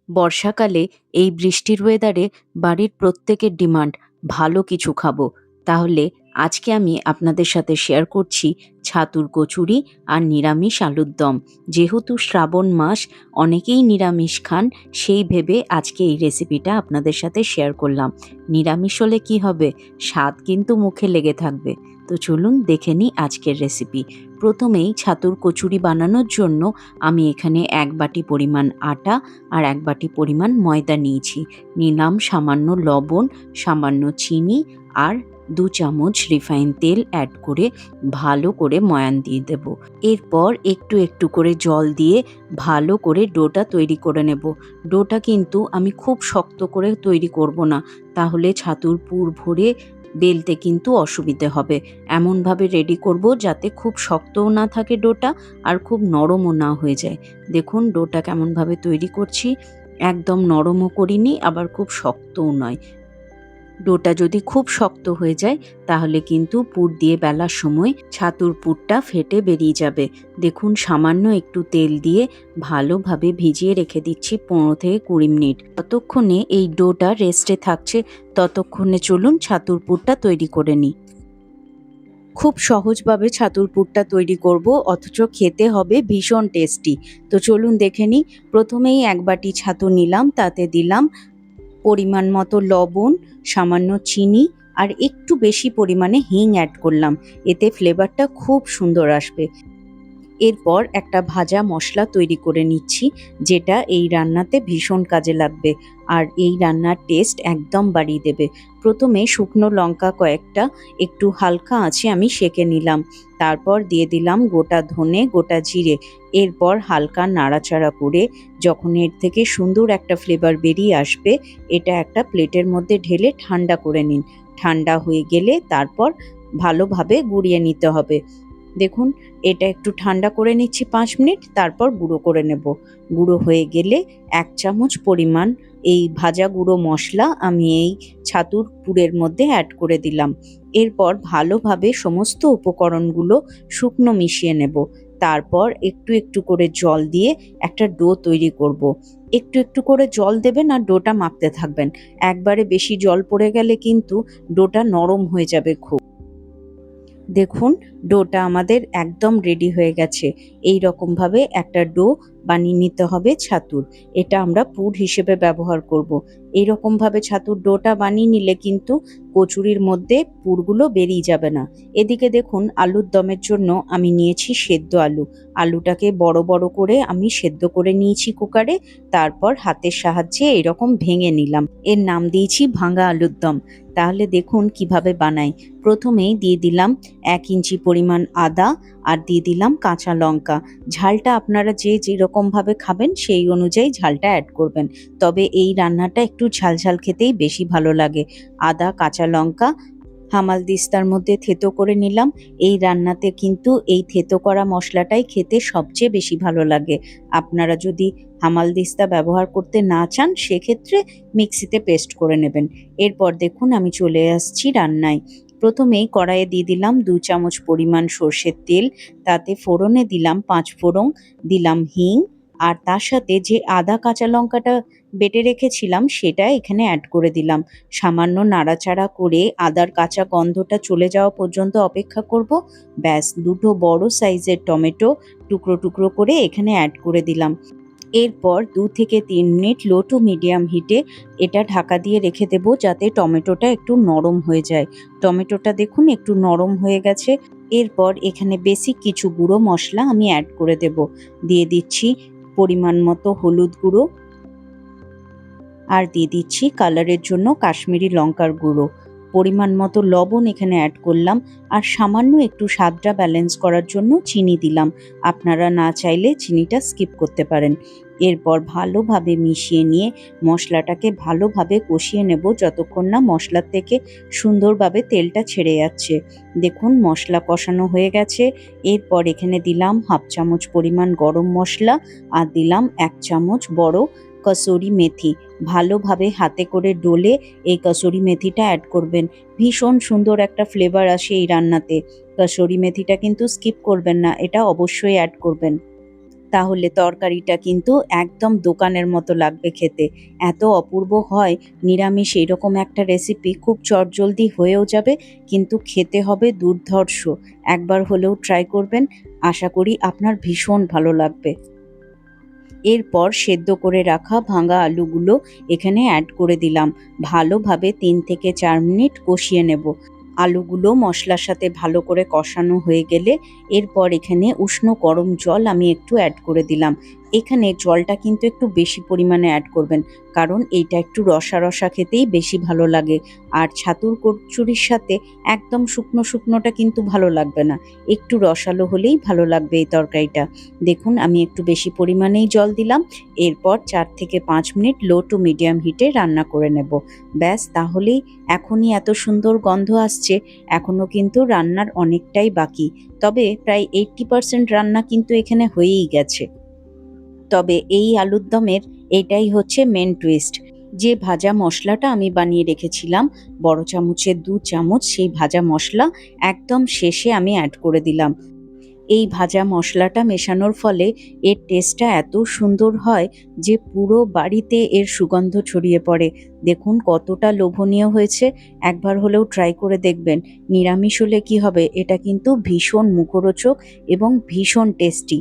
বর্ষাকালে এই বৃষ্টির ওয়েদারে বাড়ির প্রত্যেকের ডিমান্ড ভালো কিছু খাবো। তাহলে আজকে আমি আপনাদের সাথে শেয়ার করছি ছাতুর কচুরি আর নিরামিষ আলুর দম। যেহেতু শ্রাবণ মাস, অনেকেই নিরামিষ খান, সেই ভেবে আজকে এই রেসিপিটা আপনাদের সাথে শেয়ার করলাম। নিরামিষ হলে কি হবে, স্বাদ কিন্তু মুখে লেগে থাকবে। তো চলুন দেখে নিই আজকের রেসিপি। প্রথমেই ছাতুর কচুরি বানানোর জন্য আমি এখানে ১ বাটি পরিমাণ আটা আর ১ বাটি পরিমাণ ময়দা নিয়েছি। নিলাম সামান্য লবণ, সামান্য চিনি আর ২ চামচ রিফাইন তেল অ্যাড করে ভালো করে ময়ান দিয়ে দেব। এরপর একটু একটু করে জল দিয়ে ভালো করে ডোটা তৈরি করে নেব। ডোটা কিন্তু আমি খুব শক্ত করে তৈরি করব না, তাহলে ছাতুর পুর ভরে বেলতে কিন্তু অসুবিধে হবে। এমনভাবে রেডি করব যাতে খুব শক্তও না থাকে ডোটা আর খুব নরমও না হয়ে যায়। দেখুন ডোটা কেমনভাবে তৈরি করছি, একদম নরমও করিনি আবার খুব শক্তও নয়। ডোটা যদি খুব শক্ত হয়ে যায় তাহলে কিন্তু পুর দিয়ে বেলার সময় ছাতুর পুরটা ফেটে বেরিয়ে যাবে। দেখুন সামান্য একটু তেল দিয়ে ভালোভাবে ভিজিয়ে রেখে দিচ্ছি ১৫ থেকে ২০ মিনিট। ততক্ষণে এই ডোটা রেস্টে থাকছে, ততক্ষণে চলুন ছাতুর পুরটা তৈরি করে নিই। খুব সহজভাবে ছাতুর পুরটা তৈরি করব, অথচ খেতে হবে ভীষণ টেস্টি। তো চলুন দেখে নিই। প্রথমেই ১ বাটি ছাতু নিলাম, তাতে দিলাম পরিমাণ মতো লবণ, সামান্য চিনি আর একটু বেশি পরিমাণে হিং অ্যাড করলাম। এতে ফ্লেভারটা খুব সুন্দর আসবে। এরপর একটা ভাজা মশলা তৈরি করে নিচ্ছি, যেটা এই রান্নাতে ভীষণ কাজে লাগবে আর এই রান্নার টেস্ট একদম বাড়িয়ে দেবে। প্রথমে শুকনো লঙ্কা কয়েকটা একটু হালকা আঁচে আমি সেঁকে নিলাম। তারপর দিয়ে দিলাম গোটা ধনে, গোটা জিরে। এরপর হালকা নাড়াচাড়া করে যখন এর থেকে সুন্দর একটা ফ্লেভার বেরিয়ে আসবে, এটা একটা প্লেটের মধ্যে ঢেলে ঠান্ডা করে নিন। ঠান্ডা হয়ে গেলে তারপর ভালোভাবে গুঁড়িয়ে নিতে হবে। দেখুন এটা একটু ঠান্ডা করে নিচ্ছি ৫ মিনিট, তারপর গুঁড়ো করে নেব। গুঁড়ো হয়ে গেলে ১ চামচ পরিমাণ এই ভাজা গুঁড়ো মশলা আমি এই ছাতুর পুরের মধ্যে অ্যাড করে দিলাম। এরপর ভালোভাবে সমস্ত উপকরণগুলো শুকনো মিশিয়ে নেব। তারপর একটু একটু করে জল দিয়ে একটা ডো তৈরি করব। একটু একটু করে জল দেবেন আর ডোটা মাখতে থাকবেন। একবারে বেশি জল পড়ে গেলে কিন্তু ডোটা নরম হয়ে যাবে খুব। দেখুন ডোটা আমাদের একদম রেডি হয়ে গেছে। এই রকমভাবে একটা ডো বানিয়ে নিতে হবে ছাতুর। এটা আমরা পুর হিসেবে ব্যবহার করব। এই রকমভাবে ছাতুর ডোটা বানিয়ে নিলে কিন্তু কচুরির মধ্যে পুরগুলো বেরিয়ে যাবে না। এদিকে দেখুন আলুর দমের জন্য আমি নিয়েছি সেদ্ধ আলু। আলুটাকে বড় বড় করে আমি সেদ্ধ করে নিয়েছি কুকারে, তারপর হাতের সাহায্যে এরকম ভেঙে নিলাম। এর নাম দিয়েছি ভাঙা আলুর দম। তাহলে দেখুন কিভাবে বানাই। প্রথমেই দিয়ে দিলাম ১ ইঞ্চি পরিমাণ আদা আর দিয়ে দিলাম কাঁচা লঙ্কা। ঝালটা আপনারা যে যেরকমভাবে খাবেন সেই অনুযায়ী ঝালটা অ্যাড করবেন। তবে এই রান্নাটা একটু ঝাল ঝাল খেতেই বেশি ভালো লাগে। আদা, কাঁচা লঙ্কা হামালদিস্তার মধ্যে থেতো করে নিলাম। এই রান্নাতে কিন্তু এই থেতো করা মশলাটাই খেতে সবচেয়ে বেশি ভালো লাগে। আপনারা যদি হামালদিস্তা ব্যবহার করতে না চান সেক্ষেত্রে মিক্সিতে পেস্ট করে নেবেন। এরপর দেখুন আমি চলে আসছি রান্নায়। প্রথমেই কড়াইয়ে দিয়ে দিলাম ২ চামচ পরিমাণ সরষের তেল, তাতে ফোড়নে দিলাম ৫ ফোড়ন, দিলাম হিং আর তার সাথে যে আদা কাঁচা লঙ্কাটা বেটে রেখেছিলাম সেটা এখানে অ্যাড করে দিলাম। সামান্য নাড়াচাড়া করে আদার কাঁচা গন্ধটা চলে যাওয়া পর্যন্ত অপেক্ষা করব। ব্যাস, ২টো বড় সাইজের টমেটো টুকরো টুকরো করে এখানে অ্যাড করে দিলাম। এরপর ২ থেকে ৩ মিনিট লো টু মিডিয়াম হিটে এটা ঢাকা দিয়ে রেখে দেব, যাতে টমেটোটা একটু নরম হয়ে যায়। টমেটোটা দেখুন একটু নরম হয়ে গেছে। এরপর এখানে বেসিক কিছু গুঁড়ো মশলা আমি অ্যাড করে দেব। দিয়ে দিচ্ছি পরিমাণ মতো হলুদ গুঁড়ো আর দিয়ে দিচ্ছি কালারের জন্য কাশ্মীরি লঙ্কার গুঁড়ো। পরিমাণ মতো লবণ এখানে অ্যাড করলাম আর সামান্য একটু স্বাদটা ব্যালেন্স করার জন্য চিনি দিলাম। আপনারা না চাইলে চিনিটা স্কিপ করতে পারেন। এরপর ভালোভাবে মিশিয়ে নিয়ে মশলাটাকে ভালোভাবে কষিয়ে নেব যতক্ষণ না মশলার থেকে সুন্দরভাবে তেলটা ছেড়ে যাচ্ছে। দেখুন মশলা কষানো হয়ে গেছে। এরপর এখানে দিলাম 1/2 চামচ পরিমাণ গরম মশলা আর দিলাম 1 চামচ বড় কসুরি মেথি। ভালোভাবে হাতে করে ডলে এই কসুরি মেথিটা অ্যাড করবেন। ভীষণ সুন্দর একটা ফ্লেভার আসে এই রান্নাতে। কসুরি মেথিটা কিন্তু স্কিপ করবেন না, এটা অবশ্যই অ্যাড করবেন। তাহলে তরকারিটা কিন্তু একদম দোকানের মতো লাগবে খেতে। এত অপূর্ব হয় নিরামিষ এরকম একটা রেসিপি, খুব চটজলদি হয়েও যাবে কিন্তু খেতে হবে দুর্ধর্ষ। একবার হলেও ট্রাই করবেন, আশা করি আপনার ভীষণ ভালো লাগবে। এরপর সেদ্ধ করে রাখা ভাঙা আলুগুলো এখানে অ্যাড করে দিলাম। ভালোভাবে ৩ থেকে ৪ মিনিট কষিয়ে নেব। আলুগুলো মশলার সাথে ভালো করে কষানো হয়ে গেলে এরপর এখানে উষ্ণ গরম জল আমি একটু অ্যাড করে দিলাম। এখানে জলটা কিন্তু একটু বেশি পরিমাণে অ্যাড করবেন, কারণ এইটা একটু রসা রসা খেতেই বেশি ভালো লাগে। আর ছাতুর কচুরির সাথে একদম শুকনো শুকনোটা কিন্তু ভালো লাগবে না, একটু রসালো হলেই ভালো লাগবে এই তরকারিটা। দেখুন আমি একটু বেশি পরিমাণেই জল দিলাম। এরপর ৪ থেকে ৫ মিনিট লো টু মিডিয়াম হিটে রান্না করে নেব। ব্যাস, তাহলেই এখনই এত সুন্দর গন্ধ আসছে। এখনও কিন্তু রান্নার অনেকটাই বাকি, তবে প্রায় 80% রান্না কিন্তু এখানে হয়েই গেছে। তবে এই আলুর দমের এটাই হচ্ছে মেন টুইস্ট। যে ভাজা মশলাটা আমি বানিয়ে রেখেছিলাম বড় চামচের ২ চামচ, সেই ভাজা মশলা একদম শেষে আমি অ্যাড করে দিলাম। এই ভাজা মশলাটা মেশানোর ফলে এর টেস্টটা এত সুন্দর হয় যে পুরো বাড়িতে এর সুগন্ধ ছড়িয়ে পড়ে। দেখুন কতটা লোভনীয় হয়েছে, একবার হলেও ট্রাই করে দেখবেন। নিরামিষ হলে কি হবে, এটা কিন্তু ভীষণ মুখরোচক এবং ভীষণ টেস্টি।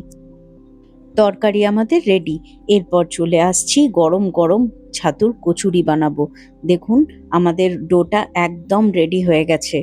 তরকারি আমাদের রেডি। এরপর চলে আসছি গরম গরম ছাতুর কচুরি বানাবো। দেখুন আমাদের ডোটা একদম রেডি হয়ে গেছে,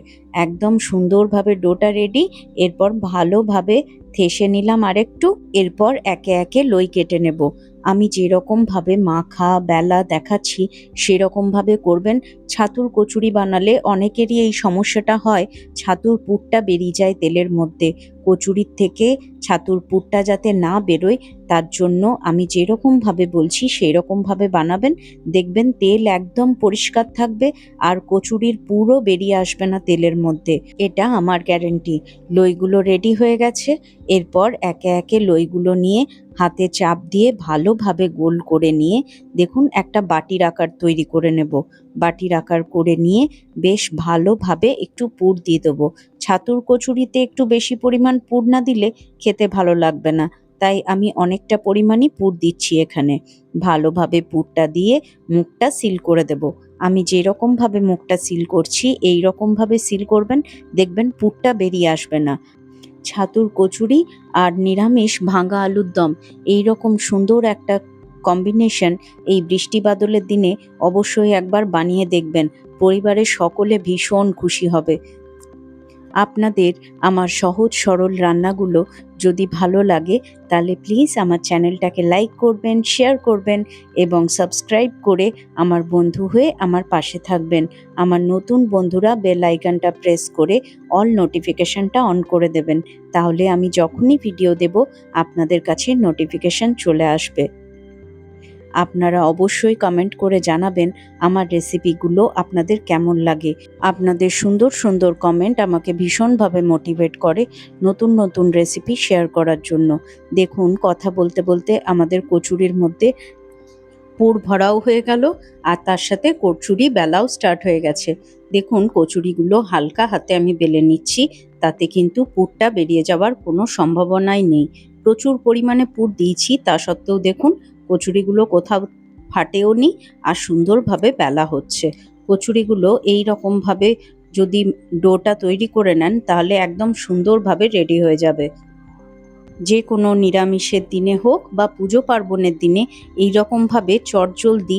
একদম সুন্দরভাবে ডোটা রেডি। এরপর ভালোভাবে থেসে নিলাম আরেকটু। এরপর একে একে লই কেটে নেব। আমি যেরকমভাবে মাখা বেলা দেখাচ্ছি সেরকমভাবে করবেন। ছাতুর কচুরি বানালে অনেকেরই এই সমস্যাটা হয়, ছাতুর পুরটা বেরিয়ে যায় তেলের মধ্যে। কচুরির থেকে ছাতুর পুরটা যাতে না বেরোয় তার জন্য আমি যেরকমভাবে বলছি সেই রকমভাবে বানাবেন। দেখবেন তেল একদম পরিষ্কার থাকবে আর কচুরির পুরও বেরিয়ে আসবে না তেলের মধ্যে, এটা আমার গ্যারেন্টি। লইগুলো রেডি হয়ে গেছে। এরপর একে একে লইগুলো নিয়ে হাতে চাপ দিয়ে ভালোভাবে গোল করে নিয়ে দেখুন একটা বাটির আকার তৈরি করে নেব। বাটির আকার করে নিয়ে বেশ ভালোভাবে একটু পুর দিয়ে দেবো। ছাতুর কচুরিতে একটু বেশি পরিমাণ পুর না দিলে খেতে ভালো লাগবে না, তাই আমি অনেকটা পরিমাণই পুর দিচ্ছি এখানে। ভালোভাবে পুরটা দিয়ে মুখটা সিল করে দেব। আমি যেরকমভাবে মুখটা সিল করছি এই রকমভাবে সিল করবেন, দেখবেন পুরটা বেরিয়ে আসবে না। ছাতুর কচুরি আর নিরামিষ ভাঙা আলুর দম, এই রকম সুন্দর একটা কম্বিনেশন এই বৃষ্টি বাদলের দিনে অবশ্যই একবার বানিয়ে দেখবেন। পরিবারের সকলে ভীষণ খুশি হবে। আপনাদের আমার সহজ সরল রান্নাগুলো যদি ভালো লাগে তাহলে প্লিজ আমার চ্যানেলটাকে লাইক করবেন, শেয়ার করবেন এবং সাবস্ক্রাইব করে আমার বন্ধু হয়ে আমার পাশে থাকবেন। আমার নতুন বন্ধুরা বেল আইকনটা প্রেস করে অল নোটিফিকেশনটা অন করে দেবেন, তাহলে আমি যখনই ভিডিও দেব আপনাদের কাছে নোটিফিকেশন চলে আসবে। আপনারা অবশ্যই কমেন্ট করে জানাবেন আমার রেসিপিগুলো আপনাদের কেমন লাগে। আপনাদের সুন্দর সুন্দর কমেন্ট আমাকে ভীষণভাবে মোটিভেট করে নতুন নতুন রেসিপি শেয়ার করার জন্য। দেখুন কথা বলতে বলতে আমাদের কচুরির মধ্যে পুর ভরাও হয়ে গেল আর তার সাথে কচুরি বেলাও স্টার্ট হয়ে গেছে। দেখুন কচুরিগুলো হালকা হাতে আমি বেলে নিচ্ছি, তাতে কিন্তু পুরটা বেরিয়ে যাওয়ার কোনো সম্ভাবনাই নেই। প্রচুর পরিমাণে পুর দিয়েছি, তা সত্ত্বেও দেখুন কচুরিগুলো কোথাও ফাটেও নি আর সুন্দরভাবে বেলা হচ্ছে। কচুরিগুলো এই রকমভাবে যদি ডোটা তৈরি করে নেন তাহলে একদম সুন্দরভাবে রেডি হয়ে যাবে। যে কোনো নিরামিষের দিনে হোক বা পুজো পার্বণের দিনে এই রকমভাবে চটজলদি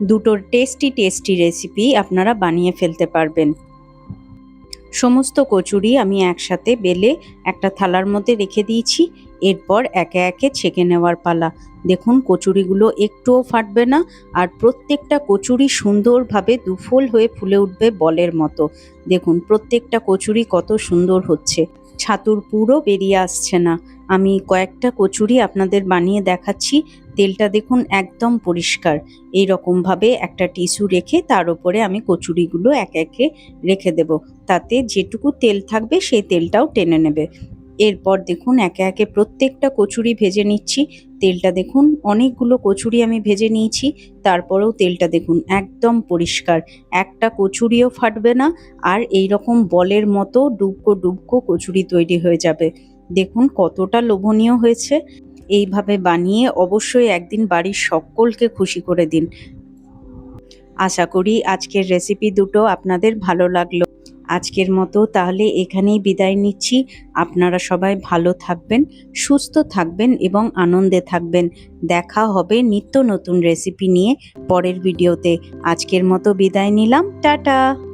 দুটো টেস্টি টেস্টি রেসিপি আপনারা বানিয়ে ফেলতে পারবেন। সমস্ত কচুরি আমি একসাথে বেলে একটা থালার মধ্যে রেখে দিয়েছি। এরপর একে একে ছেঁকে নেওয়ার পালা। দেখুন কচুরিগুলো একটুও ফাটবে না আর প্রত্যেকটা কচুরি সুন্দরভাবে দুফোল হয়ে ফুলে উঠবে বলের মতো। দেখুন প্রত্যেকটা কচুরি কত সুন্দর হচ্ছে, ছাতুর পুরও বেরিয়ে আসছে না। আমি কয়েকটা কচুরি আপনাদের বানিয়ে দেখাচ্ছি। তেলটা দেখুন একদম পরিষ্কার। এই রকমভাবে একটা টিস্যু রেখে তার উপরে আমি কচুরিগুলো একে একে রেখে দেব, তাতে যেটুকু তেল থাকবে সেই তেলটাও টেনে নেবে। এরপর দেখুন একে একে প্রত্যেকটা কচুরি ভেজে নিচ্ছি। তেলটা দেখুন অনেকগুলো কচুরি আমি ভেজে নিয়েছি, তারপরেও তেলটা দেখুন একদম পরিষ্কার, একটা কচুরিও ফাটবে না আর এই রকম বলের মতো ডুবকো ডুবকো কচুরি তৈরি হয়ে যাবে। দেখুন কতটা লোভনীয় হয়েছে। এইভাবে বানিয়ে অবশ্যই একদিন বাড়ির সকলকে খুশি করে দিন। আশা করি আজকের রেসিপি দুটো আপনাদের ভালো লাগলো। আজকের মতো তাহলে এখানেই বিদায় নিচ্ছি। আপনারা সবাই ভালো থাকবেন, সুস্থ থাকবেন এবং আনন্দে থাকবেন। দেখা হবে নিত্য নতুন রেসিপি নিয়ে পরের ভিডিওতে। আজকের মতো বিদায় নিলাম। টাটা।